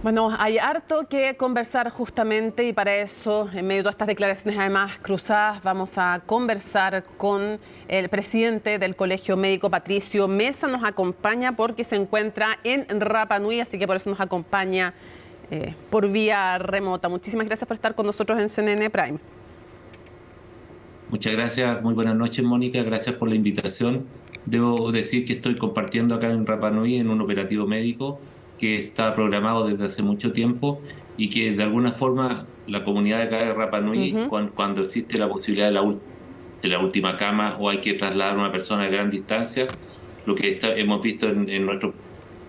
Bueno, hay harto que conversar justamente y para eso, en medio de todas estas declaraciones además cruzadas, vamos a conversar con el presidente del Colegio Médico, Patricio Mesa. Nos acompaña porque se encuentra en Rapa Nui, así que por eso nos acompaña por vía remota. Muchísimas gracias por estar con nosotros en CNN Prime. Muchas gracias, muy buenas noches, Mónica, gracias por la invitación. Debo decir que estoy compartiendo acá en Rapa Nui en un operativo médico que está programado desde hace mucho tiempo y que de alguna forma la comunidad de acá de Rapa Nui, cuando existe la posibilidad de la última cama o hay que trasladar a una persona a gran distancia, lo que hemos visto en nuestro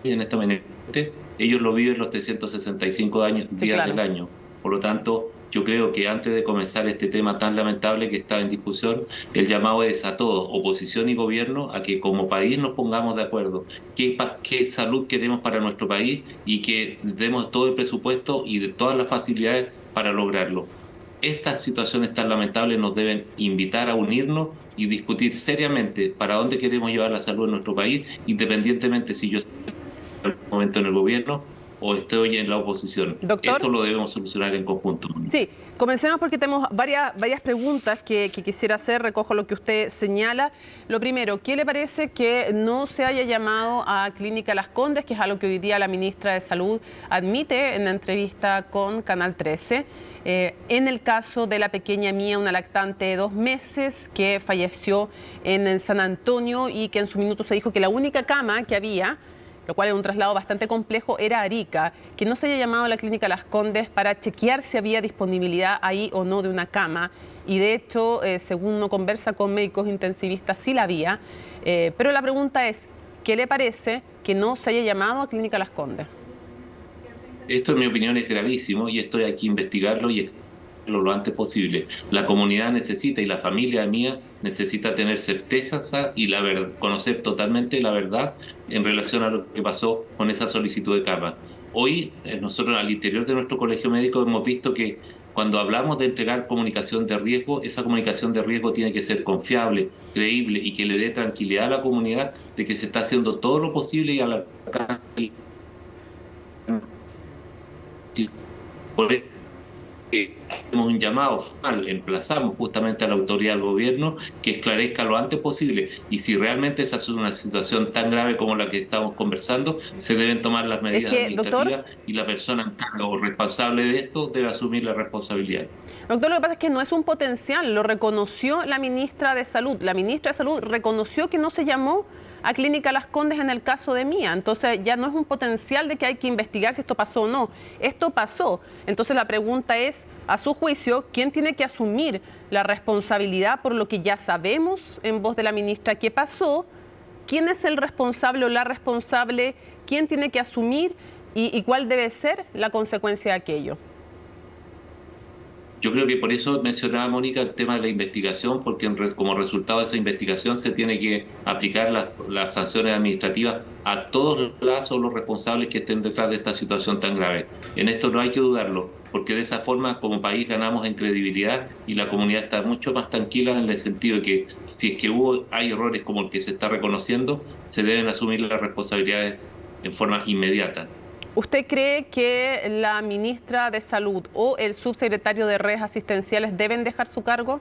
país en esta manera, ellos lo viven los 365 días del año. Por lo tanto, yo creo que antes de comenzar este tema tan lamentable que está en discusión, el llamado es a todos, oposición y gobierno, a que como país nos pongamos de acuerdo qué salud queremos para nuestro país y que demos todo el presupuesto y de todas las facilidades para lograrlo. Estas situaciones tan lamentables nos deben invitar a unirnos y discutir seriamente para dónde queremos llevar la salud en nuestro país, independientemente si yo estoy en el momento en el gobierno o estoy en la oposición. Doctor, esto lo debemos solucionar en conjunto. Sí, comencemos porque tenemos varias preguntas que quisiera hacer. Recojo lo que usted señala. Lo primero, ¿qué le parece que no se haya llamado a Clínica Las Condes, que es algo que hoy día la ministra de Salud admite en la entrevista con Canal 13? En el caso de la pequeña Mía, una lactante de 2 meses que falleció en San Antonio y que en su minuto se dijo que la única cama que había, lo cual era un traslado bastante complejo, era Arica, que no se haya llamado a la Clínica Las Condes para chequear si había disponibilidad ahí o no de una cama. Y de hecho, según uno conversa con médicos intensivistas, sí la había. Pero la pregunta es, ¿qué le parece que no se haya llamado a Clínica Las Condes? Esto, en mi opinión, es gravísimo y esto hay que investigarlo y lo antes posible. La comunidad necesita y la familia mía necesita tener certeza y conocer totalmente la verdad en relación a lo que pasó con esa solicitud de cama. Hoy nosotros al interior de nuestro colegio médico hemos visto que cuando hablamos de entregar comunicación de riesgo, esa comunicación de riesgo tiene que ser confiable, creíble y que le dé tranquilidad a la comunidad de que se está haciendo todo lo posible y a la hacemos un llamado formal, emplazamos justamente a la autoridad del gobierno que esclarezca lo antes posible y si realmente esa es una situación tan grave como la que estamos conversando, se deben tomar las medidas administrativas, doctor, y la persona encargada o responsable de esto debe asumir la responsabilidad. Doctor, lo que pasa es que no es un potencial, lo reconoció la ministra de Salud. La ministra de Salud reconoció que no se llamó a Clínica Las Condes en el caso de Mía. Entonces ya no es un potencial de que hay que investigar si esto pasó o no. Esto pasó. Entonces la pregunta es, a su juicio, ¿quién tiene que asumir la responsabilidad por lo que ya sabemos en voz de la ministra que pasó? ¿Quién es el responsable o la responsable? ¿Quién tiene que asumir y cuál debe ser la consecuencia de aquello? Yo creo que por eso mencionaba, Mónica, el tema de la investigación, porque como resultado de esa investigación se tiene que aplicar las sanciones administrativas a todos los responsables que estén detrás de esta situación tan grave. En esto no hay que dudarlo, porque de esa forma como país ganamos en credibilidad y la comunidad está mucho más tranquila en el sentido de que si es que hay errores como el que se está reconociendo, se deben asumir las responsabilidades en forma inmediata. ¿Usted cree que la ministra de Salud o el subsecretario de Redes Asistenciales deben dejar su cargo?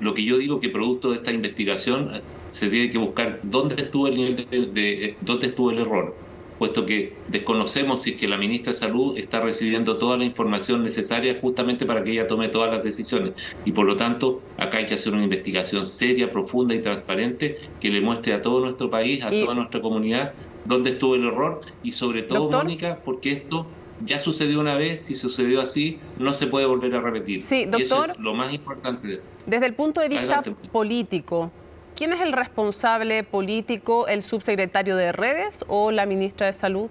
Lo que yo digo que producto de esta investigación se tiene que buscar dónde estuvo el nivel dónde estuvo el error, puesto que desconocemos si es que la ministra de Salud está recibiendo toda la información necesaria justamente para que ella tome todas las decisiones. Y por lo tanto, acá hay que hacer una investigación seria, profunda y transparente que le muestre a todo nuestro país, a toda nuestra comunidad, dónde estuvo el error y sobre todo, ¿doctor? Mónica, porque esto ya sucedió una vez, si sucedió así, no se puede volver a repetir. Sí, doctor, y eso es lo más importante. Desde el punto de vista político, ¿quién es el responsable político, el subsecretario de Redes o la ministra de Salud?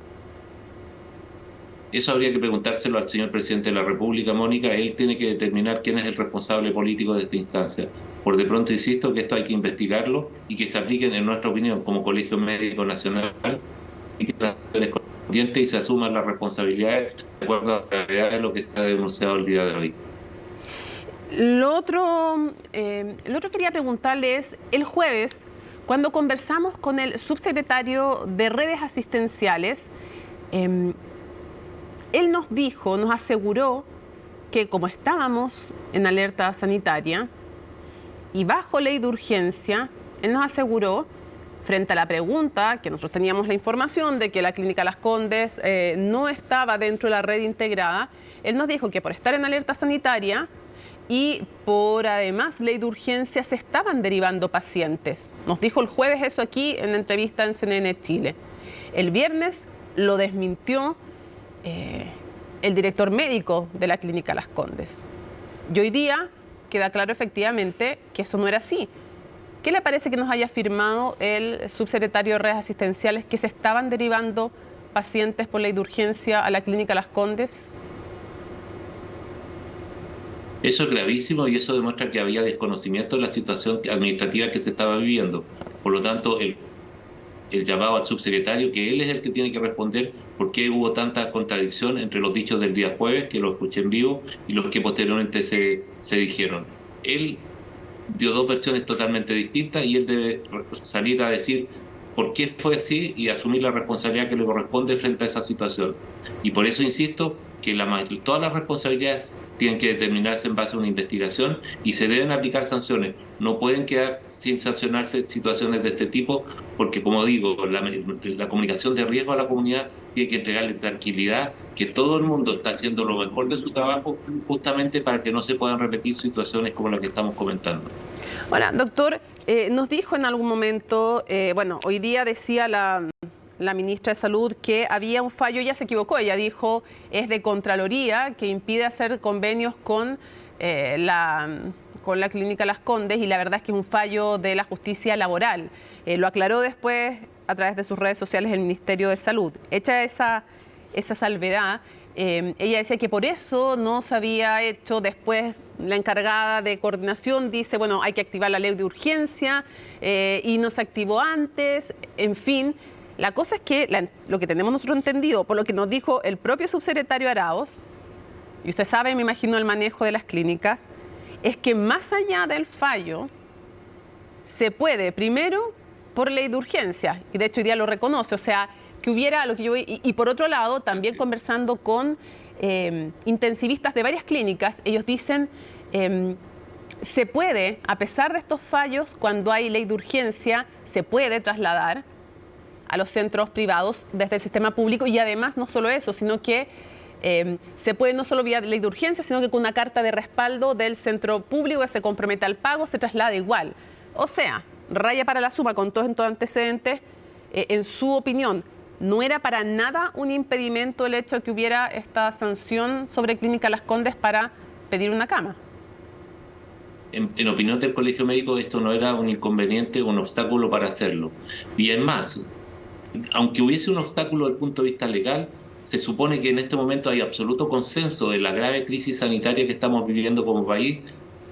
Eso habría que preguntárselo al señor presidente de la República, Mónica. Él tiene que determinar quién es el responsable político de esta instancia. Por de pronto insisto que esto hay que investigarlo y que se apliquen, en nuestra opinión, como Colegio Médico Nacional, y que las acciones correspondientes y se asuman las responsabilidades de acuerdo a la realidad de lo que se ha denunciado el día de hoy. Lo otro quería preguntarle es, el jueves, cuando conversamos con el subsecretario de Redes Asistenciales, Él nos dijo, nos aseguró que como estábamos en alerta sanitaria y bajo ley de urgencia, él nos aseguró, frente a la pregunta, que nosotros teníamos la información de que la Clínica Las Condes no estaba dentro de la red integrada, él nos dijo que por estar en alerta sanitaria y por además ley de urgencia se estaban derivando pacientes. Nos dijo el jueves eso aquí en la entrevista en CNN Chile. El viernes lo desmintió el director médico de la Clínica Las Condes. Y hoy día queda claro efectivamente que eso no era así. ¿Qué le parece que nos haya afirmado el subsecretario de redes asistenciales que se estaban derivando pacientes por ley de urgencia a la Clínica Las Condes? Eso es gravísimo y eso demuestra que había desconocimiento de la situación administrativa que se estaba viviendo. Por lo tanto, el llamado al subsecretario, que él es el que tiene que responder por qué hubo tanta contradicción entre los dichos del día jueves, que lo escuché en vivo, y los que posteriormente se dijeron. Él dio dos versiones totalmente distintas y él debe salir a decir por qué fue así y asumir la responsabilidad que le corresponde frente a esa situación. Y por eso insisto que todas las responsabilidades tienen que determinarse en base a una investigación y se deben aplicar sanciones. No pueden quedar sin sancionarse situaciones de este tipo porque, como digo, la comunicación de riesgo a la comunidad tiene que entregarle tranquilidad, que todo el mundo está haciendo lo mejor de su trabajo justamente para que no se puedan repetir situaciones como las que estamos comentando. Bueno, doctor, nos dijo en algún momento, hoy día decía la ministra de Salud que había un fallo, ella se equivocó, ella dijo es de Contraloría que impide hacer convenios con la Clínica Las Condes y la verdad es que es un fallo de la justicia laboral. Lo aclaró después a través de sus redes sociales el Ministerio de Salud. Hecha esa salvedad, ella decía que por eso no se había hecho después. La encargada de coordinación dice, bueno, hay que activar la ley de urgencia y no se activó antes, en fin. La cosa es que lo que tenemos nosotros entendido, por lo que nos dijo el propio subsecretario Arauz, y usted sabe, me imagino, el manejo de las clínicas, es que más allá del fallo, se puede, primero, por ley de urgencia, y de hecho hoy día lo reconoce, o sea, que hubiera lo que yo... Y por otro lado, también conversando con intensivistas de varias clínicas, ellos dicen, se puede, a pesar de estos fallos, cuando hay ley de urgencia, se puede trasladar a los centros privados desde el sistema público y además no solo eso, sino que se puede no solo vía ley de urgencia, sino que con una carta de respaldo del centro público que se compromete al pago, se traslada igual. O sea, raya para la suma con todos estos antecedentes, en su opinión, ¿no era para nada un impedimento el hecho de que hubiera esta sanción sobre Clínica Las Condes para pedir una cama? En opinión del Colegio Médico, esto no era un inconveniente o un obstáculo para hacerlo. Y es más, aunque hubiese un obstáculo desde el punto de vista legal, se supone que en este momento hay absoluto consenso de la grave crisis sanitaria que estamos viviendo como país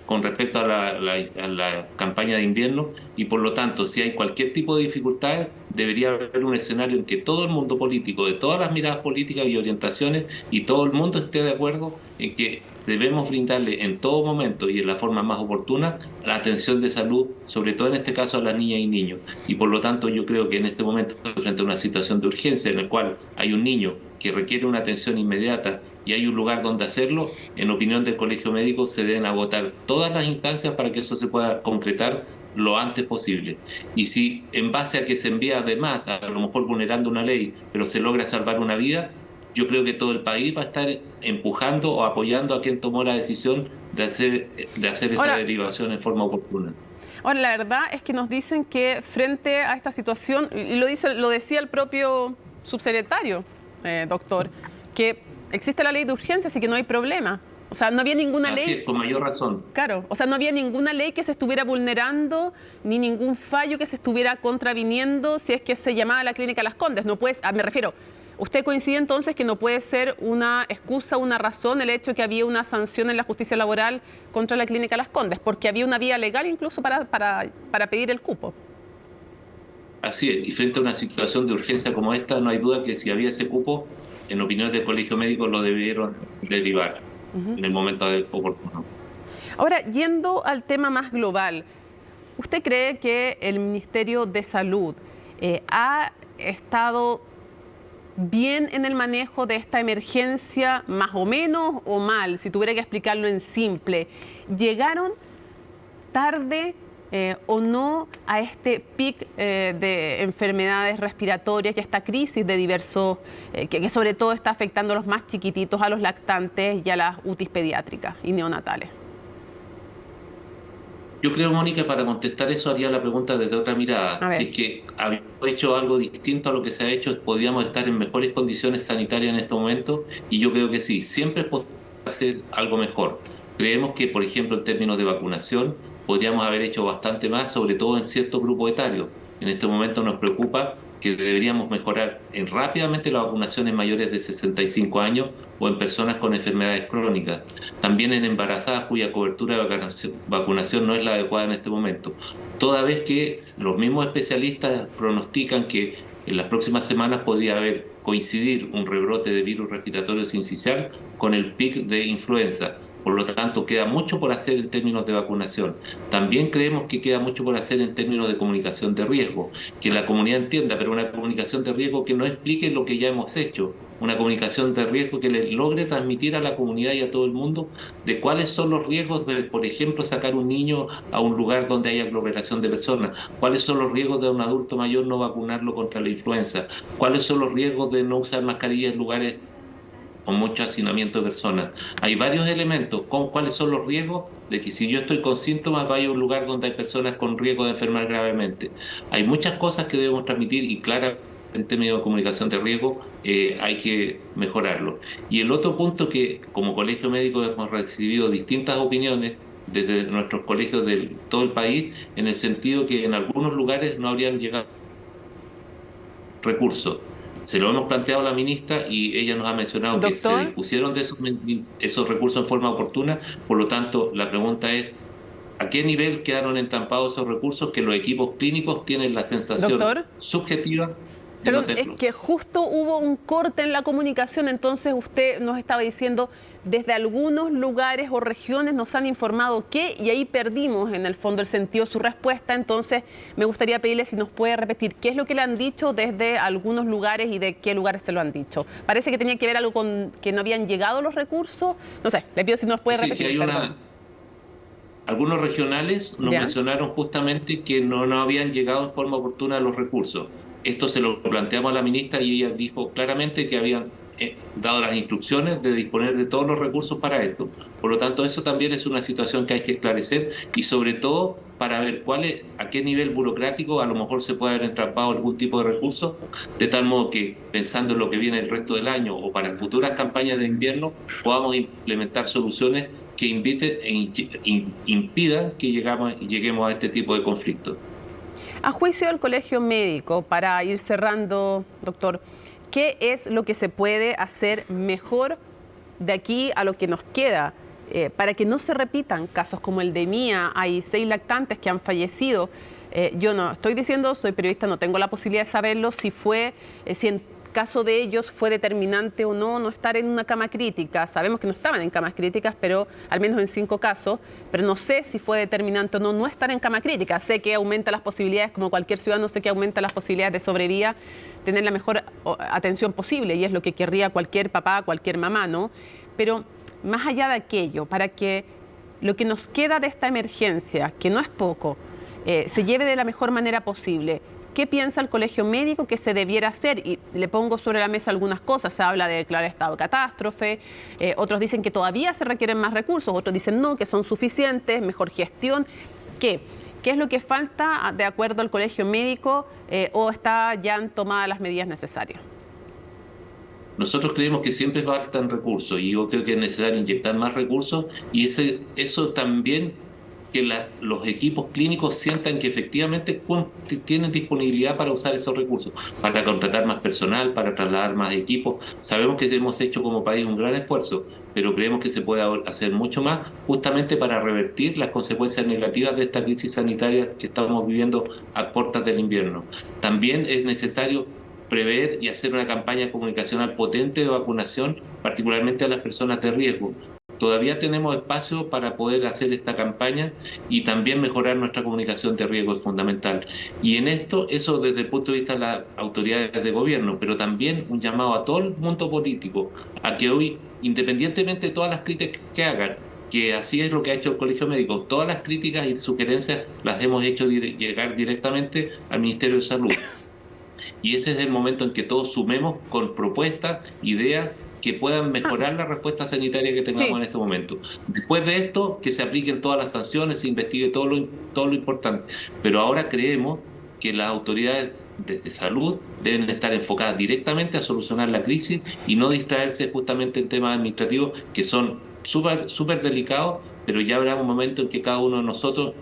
con respecto a la campaña de invierno y por lo tanto, si hay cualquier tipo de dificultades, debería haber un escenario en que todo el mundo político, de todas las miradas políticas y orientaciones, y todo el mundo esté de acuerdo en que debemos brindarle en todo momento y en la forma más oportuna la atención de salud, sobre todo en este caso a las niñas y niños. Y por lo tanto yo creo que en este momento, frente a una situación de urgencia en la cual hay un niño que requiere una atención inmediata y hay un lugar donde hacerlo, en opinión del Colegio Médico se deben agotar todas las instancias para que eso se pueda concretar lo antes posible. Y si en base a que se envía además, a lo mejor vulnerando una ley, pero se logra salvar una vida, yo creo que todo el país va a estar empujando o apoyando a quien tomó la decisión de hacer esa derivación en forma oportuna. Ahora, la verdad es que nos dicen que frente a esta situación, y lo decía el propio subsecretario, doctor, que existe la ley de urgencia, así que no hay problema. O sea, no había ninguna ley... Así es, con mayor razón. Claro, o sea, no había ninguna ley que se estuviera vulnerando, ni ningún fallo que se estuviera contraviniendo si es que se llamaba la Clínica Las Condes. No puedes, me refiero, ¿usted coincide entonces que no puede ser una excusa, una razón el hecho de que había una sanción en la justicia laboral contra la Clínica Las Condes? Porque había una vía legal incluso para pedir el cupo. Así es, y frente a una situación de urgencia como esta, no hay duda que si había ese cupo, en opinión del Colegio Médico lo debieron derivar en el momento oportuno. Ahora, yendo al tema más global, ¿usted cree que el Ministerio de Salud ha estado bien en el manejo de esta emergencia, más o menos o mal, si tuviera que explicarlo en simple? ¿Llegaron tarde o no a este pic de enfermedades respiratorias y a esta crisis de diversos, que sobre todo está afectando a los más chiquititos, a los lactantes y a las UTIs pediátricas y neonatales? Yo creo, Mónica, para contestar eso haría la pregunta desde otra mirada. A ver. Si es que habíamos hecho algo distinto a lo que se ha hecho, podríamos estar en mejores condiciones sanitarias en este momento, y yo creo que sí, siempre es posible hacer algo mejor. Creemos que, por ejemplo, en términos de vacunación, podríamos haber hecho bastante más, sobre todo en ciertos grupos etarios. En este momento nos preocupa que deberíamos mejorar rápidamente la vacunación en mayores de 65 años o en personas con enfermedades crónicas. También en embarazadas cuya cobertura de vacunación no es la adecuada en este momento. Toda vez que los mismos especialistas pronostican que en las próximas semanas podría coincidir un rebrote de virus respiratorio sincicial con el pic de influenza. Por lo tanto, queda mucho por hacer en términos de vacunación. También creemos que queda mucho por hacer en términos de comunicación de riesgo, que la comunidad entienda, pero una comunicación de riesgo que no explique lo que ya hemos hecho, una comunicación de riesgo que le logre transmitir a la comunidad y a todo el mundo de cuáles son los riesgos de, por ejemplo, sacar un niño a un lugar donde hay aglomeración de personas, cuáles son los riesgos de un adulto mayor no vacunarlo contra la influenza, cuáles son los riesgos de no usar mascarilla en lugares con mucho hacinamiento de personas. Hay varios elementos. ¿Cuáles son los riesgos de que si yo estoy con síntomas vaya a un lugar donde hay personas con riesgo de enfermar gravemente? Hay muchas cosas que debemos transmitir y claramente en términos de comunicación de riesgo hay que mejorarlo. Y el otro punto que como colegio médico hemos recibido distintas opiniones desde nuestros colegios de todo el país, en el sentido que en algunos lugares no habrían llegado recursos. Se lo hemos planteado a la ministra y ella nos ha mencionado que se dispusieron de esos recursos en forma oportuna. Por lo tanto, la pregunta es, ¿a qué nivel quedaron entrampados esos recursos que los equipos clínicos tienen la sensación subjetiva? Pero es que justo hubo un corte en la comunicación, entonces usted nos estaba diciendo, desde algunos lugares o regiones nos han informado que, y ahí perdimos en el fondo el sentido de su respuesta. Entonces me gustaría pedirle si nos puede repetir qué es lo que le han dicho desde algunos lugares y de qué lugares se lo han dicho. Parece que tenía que ver algo con que no habían llegado los recursos. No sé, le pido si nos puede repetir. Que hay algunos regionales nos mencionaron justamente que no habían llegado en forma oportuna los recursos. Esto se lo planteamos a la ministra y ella dijo claramente que habían dado las instrucciones de disponer de todos los recursos para esto. Por lo tanto, eso también es una situación que hay que esclarecer y sobre todo para ver a qué nivel burocrático a lo mejor se puede haber entrampado algún tipo de recursos, de tal modo que pensando en lo que viene el resto del año o para futuras campañas de invierno podamos implementar soluciones que impidan que lleguemos a este tipo de conflictos. A juicio del Colegio Médico, para ir cerrando, doctor, ¿qué es lo que se puede hacer mejor de aquí a lo que nos queda para que no se repitan casos como el de Mía? Hay 6 lactantes que han fallecido. Yo no estoy diciendo, soy periodista, no tengo la posibilidad de saberlo si en caso de ellos fue determinante o no estar en una cama crítica. Sabemos que no estaban en camas críticas, pero al menos en 5 casos, pero no sé si fue determinante o no estar en cama crítica. Sé que aumenta las posibilidades, como cualquier ciudadano, sé que aumenta las posibilidades de sobrevida, tener la mejor atención posible, y es lo que querría cualquier papá, cualquier mamá, ¿no? Pero más allá de aquello, para que lo que nos queda de esta emergencia, que no es poco, se lleve de la mejor manera posible, ¿qué piensa el Colegio Médico que se debiera hacer? Y le pongo sobre la mesa algunas cosas. Se habla de declarar estado de catástrofe, otros dicen que todavía se requieren más recursos, otros dicen no, que son suficientes, mejor gestión. ¿Qué es lo que falta de acuerdo al Colegio Médico o ya tomadas las medidas necesarias? Nosotros creemos que siempre faltan recursos y yo creo que es necesario inyectar más recursos y eso también que los equipos clínicos sientan que efectivamente tienen disponibilidad para usar esos recursos, para contratar más personal, para trasladar más equipos. Sabemos que hemos hecho como país un gran esfuerzo, pero creemos que se puede hacer mucho más justamente para revertir las consecuencias negativas de esta crisis sanitaria que estamos viviendo a puertas del invierno. También es necesario prever y hacer una campaña comunicacional potente de vacunación, particularmente a las personas de riesgo. todavía tenemos espacio para poder hacer esta campaña y también mejorar nuestra comunicación de riesgo es fundamental. Y en esto, eso desde el punto de vista de las autoridades de gobierno, pero también un llamado a todo el mundo político, a que hoy, independientemente de todas las críticas que hagan, que así es lo que ha hecho el Colegio Médico, todas las críticas y sugerencias las hemos hecho llegar directamente al Ministerio de Salud. Y ese es el momento en que todos sumemos con propuestas, ideas que puedan mejorar la respuesta sanitaria que tengamos en este momento. Después de esto, que se apliquen todas las sanciones, se investigue todo lo importante. Pero ahora creemos que las autoridades de salud deben estar enfocadas directamente a solucionar la crisis y no distraerse justamente en temas administrativos que son súper delicados, pero ya habrá un momento en que cada uno de nosotros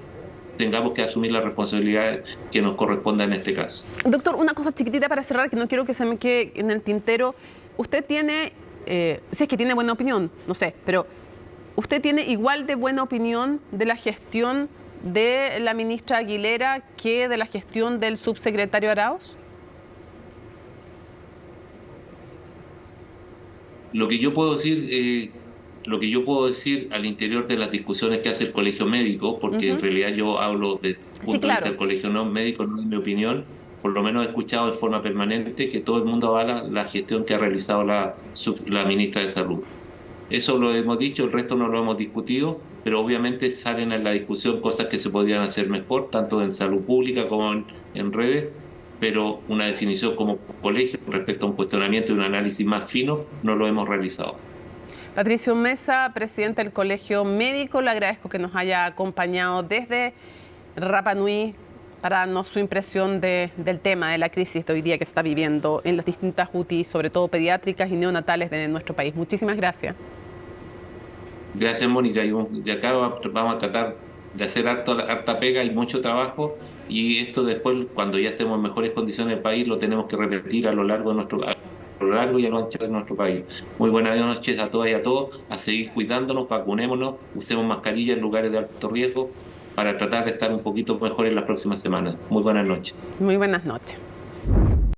tengamos que asumir las responsabilidades que nos correspondan en este caso. Doctor, una cosa chiquitita para cerrar, que no quiero que se me quede en el tintero. Usted tiene, si es que tiene buena opinión, no sé, pero ¿usted tiene igual de buena opinión de la gestión de la ministra Aguilera que de la gestión del subsecretario Arauz? Lo que yo puedo decir... Lo que yo puedo decir al interior de las discusiones que hace el Colegio Médico, porque en realidad yo hablo desde el punto de vista del Colegio Médico, no es mi opinión, por lo menos he escuchado de forma permanente que todo el mundo avala la gestión que ha realizado la ministra de Salud. Eso lo hemos dicho, el resto no lo hemos discutido, pero obviamente salen en la discusión cosas que se podrían hacer mejor, tanto en salud pública como en redes, pero una definición como colegio respecto a un cuestionamiento y un análisis más fino no lo hemos realizado. Patricio Mesa, presidente del Colegio Médico, le agradezco que nos haya acompañado desde Rapa Nui para darnos su impresión del tema, de la crisis de hoy día que se está viviendo en las distintas UTI, sobre todo pediátricas y neonatales de nuestro país. Muchísimas gracias. Gracias, Mónica. Y de acá vamos a tratar de hacer harta pega y mucho trabajo, y esto después, cuando ya estemos en mejores condiciones del país, lo tenemos que repetir a lo largo y a lo ancho de nuestro país. Muy buenas noches a todas y a todos, a seguir cuidándonos, vacunémonos, usemos mascarillas en lugares de alto riesgo para tratar de estar un poquito mejor en las próximas semanas. Muy buenas noches. Muy buenas noches.